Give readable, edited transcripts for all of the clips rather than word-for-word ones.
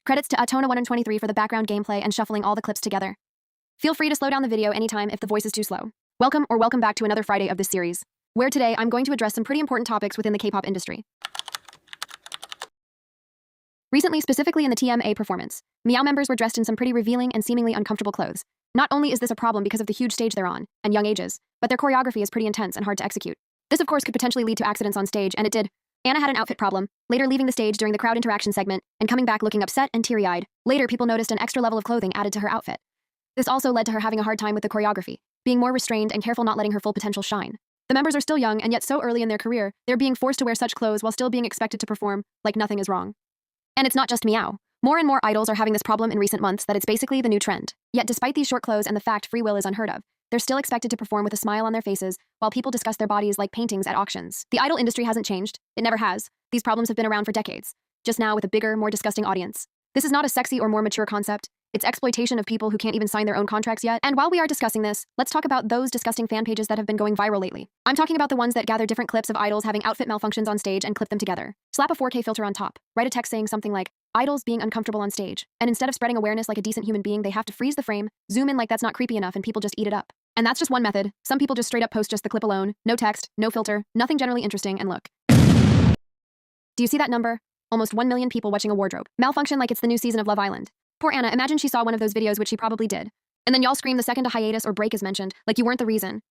Credits to Atona123 for the background gameplay and shuffling all the clips together. Feel free to slow down the video anytime if the voice is too slow. Welcome back to another Friday of this series, where today I'm going to address some pretty important topics within the K-pop industry. Recently, specifically in the TMA performance, Meovv members were dressed in some pretty revealing and seemingly uncomfortable clothes. Not only is this a problem because of the huge stage they're on, and young ages, but their choreography is pretty intense and hard to execute. This of course could potentially lead to accidents on stage, and it did. Anna had an outfit problem, later leaving the stage during the crowd interaction segment, and coming back looking upset and teary-eyed. Later, people noticed an extra level of clothing added to her outfit. This also led to her having a hard time with the choreography, being more restrained and careful not letting her full potential shine. The members are still young, and yet so early in their career, they're being forced to wear such clothes while still being expected to perform like nothing is wrong. And it's not just Meovv. More and more idols are having this problem in recent months that it's basically the new trend. Yet despite these short clothes and the fact free will is unheard of, they're still expected to perform with a smile on their faces while people discuss their bodies like paintings at auctions. The idol industry hasn't changed. It never has. These problems have been around for decades, just now with a bigger, more disgusting audience. This is not a sexy or more mature concept. It's exploitation of people who can't even sign their own contracts yet. And while we are discussing this, let's talk about those disgusting fan pages that have been going viral lately. I'm talking about the ones that gather different clips of idols having outfit malfunctions on stage and clip them together. Slap a 4K filter on top. Write a text saying something like, idols being uncomfortable on stage. And instead of spreading awareness like a decent human being, they have to freeze the frame, zoom in like that's not creepy enough, and people just eat it up. And that's just one method. Some people just straight up post just the clip alone, no text, no filter, nothing generally interesting, and look. Do you see that number? Almost 1 million people watching a wardrobe malfunction like it's the new season of Love Island. Poor Anna, imagine she saw one of those videos, which she probably did. And then y'all scream the second a hiatus or break is mentioned, like you weren't the reason.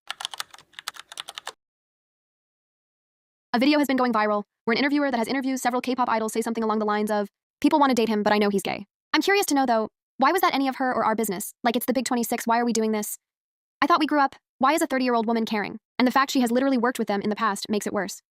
A video has been going viral, where an interviewer that has interviewed several K-pop idols say something along the lines of, people want to date him, but I know he's gay. I'm curious to know though, why was that any of her or our business? Like it's the big 26, why are we doing this? I thought we grew up. Why is a 30-year-old woman caring? And the fact she has literally worked with them in the past makes it worse.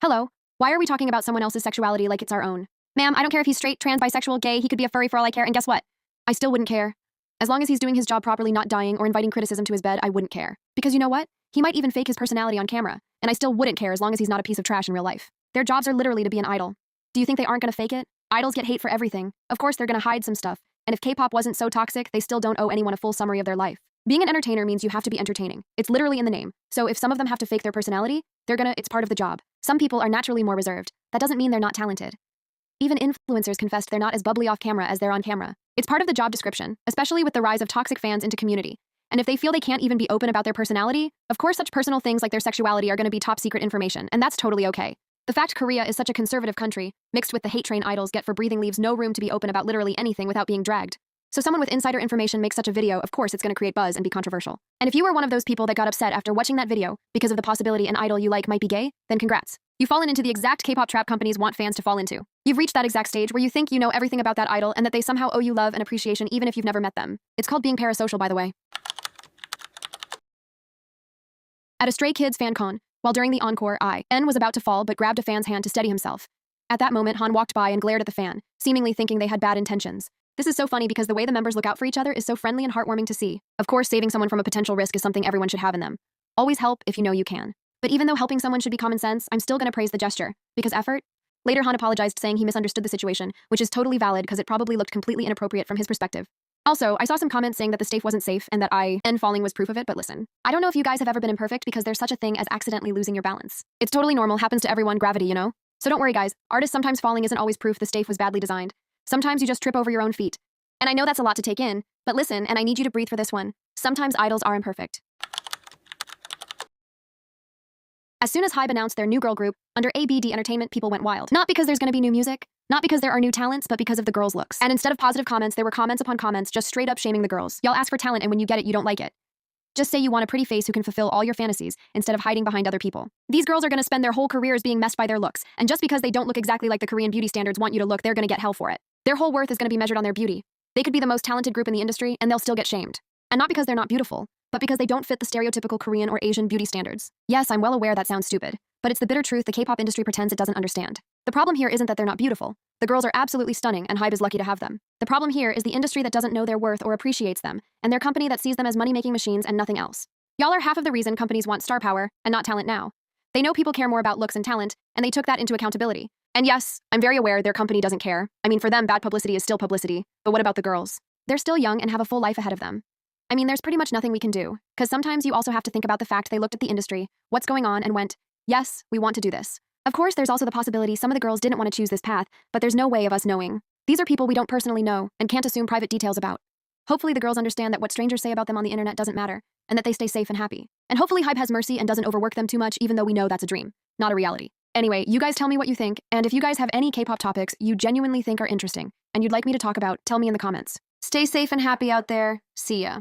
Hello, why are we talking about someone else's sexuality like it's our own? Ma'am, I don't care if he's straight, trans, bisexual, gay, he could be a furry for all I care, and guess what? I still wouldn't care. As long as he's doing his job properly, not dying or inviting criticism to his bed, I wouldn't care. Because you know what? He might even fake his personality on camera, and I still wouldn't care as long as he's not a piece of trash in real life. Their jobs are literally to be an idol. Do you think they aren't gonna fake it? Idols get hate for everything. Of course they're gonna hide some stuff, and if K-pop wasn't so toxic, they still don't owe anyone a full summary of their life. Being an entertainer means you have to be entertaining. It's literally in the name. So if some of them have to fake their personality, it's part of the job. Some people are naturally more reserved. That doesn't mean they're not talented. Even influencers confessed they're not as bubbly off camera as they're on camera. It's part of the job description, especially with the rise of toxic fans into community. And if they feel they can't even be open about their personality, of course such personal things like their sexuality are going to be top secret information, and that's totally okay. The fact Korea is such a conservative country, mixed with the hate train idols get for breathing, leaves no room to be open about literally anything without being dragged. So someone with insider information makes such a video, of course it's going to create buzz and be controversial. And if you were one of those people that got upset after watching that video because of the possibility an idol you like might be gay, then congrats. You've fallen into the exact K-pop trap companies want fans to fall into. You've reached that exact stage where you think you know everything about that idol and that they somehow owe you love and appreciation even if you've never met them. It's called being parasocial, by the way. At a Stray Kids fan con, while during the encore, N was about to fall but grabbed a fan's hand to steady himself. At that moment, Han walked by and glared at the fan, seemingly thinking they had bad intentions. This is so funny because the way the members look out for each other is so friendly and heartwarming to see. Of course, saving someone from a potential risk is something everyone should have in them. Always help if you know you can. But even though helping someone should be common sense, I'm still gonna praise the gesture. Because effort? Later, Han apologized, saying he misunderstood the situation, which is totally valid because it probably looked completely inappropriate from his perspective. Also, I saw some comments saying that the stage wasn't safe and that N falling was proof of it, but listen. I don't know if you guys have ever been imperfect because there's such a thing as accidentally losing your balance. It's totally normal, happens to everyone, gravity, you know? So don't worry guys, artists sometimes falling isn't always proof the stage was badly designed. Sometimes you just trip over your own feet. And I know that's a lot to take in, but listen, and I need you to breathe for this one. Sometimes idols are imperfect. As soon as HYBE announced their new girl group, under ABD Entertainment, people went wild. Not because there's gonna be new music, not because there are new talents, but because of the girls' looks. And instead of positive comments, there were comments upon comments just straight up shaming the girls. Y'all ask for talent and when you get it, you don't like it. Just say you want a pretty face who can fulfill all your fantasies instead of hiding behind other people. These girls are gonna spend their whole careers being messed by their looks, and just because they don't look exactly like the Korean beauty standards want you to look, they're gonna get hell for it. Their whole worth is gonna be measured on their beauty. They could be the most talented group in the industry, and they'll still get shamed. And not because they're not beautiful, but because they don't fit the stereotypical Korean or Asian beauty standards. Yes, I'm well aware that sounds stupid, but it's the bitter truth the K-pop industry pretends it doesn't understand. The problem here isn't that they're not beautiful. The girls are absolutely stunning, and HYBE is lucky to have them. The problem here is the industry that doesn't know their worth or appreciates them, and their company that sees them as money-making machines and nothing else. Y'all are half of the reason companies want star power, and not talent now. They know people care more about looks and talent, and they took that into accountability. And yes, I'm very aware their company doesn't care. I mean, for them, bad publicity is still publicity, but what about the girls? They're still young and have a full life ahead of them. I mean, there's pretty much nothing we can do, because sometimes you also have to think about the fact they looked at the industry, what's going on, and went, yes, we want to do this. Of course, there's also the possibility some of the girls didn't want to choose this path, but there's no way of us knowing. These are people we don't personally know and can't assume private details about. Hopefully the girls understand that what strangers say about them on the internet doesn't matter, and that they stay safe and happy. And hopefully Hype has mercy and doesn't overwork them too much, even though we know that's a dream, not a reality. Anyway, you guys tell me what you think, and if you guys have any K-pop topics you genuinely think are interesting and you'd like me to talk about, tell me in the comments. Stay safe and happy out there. See ya.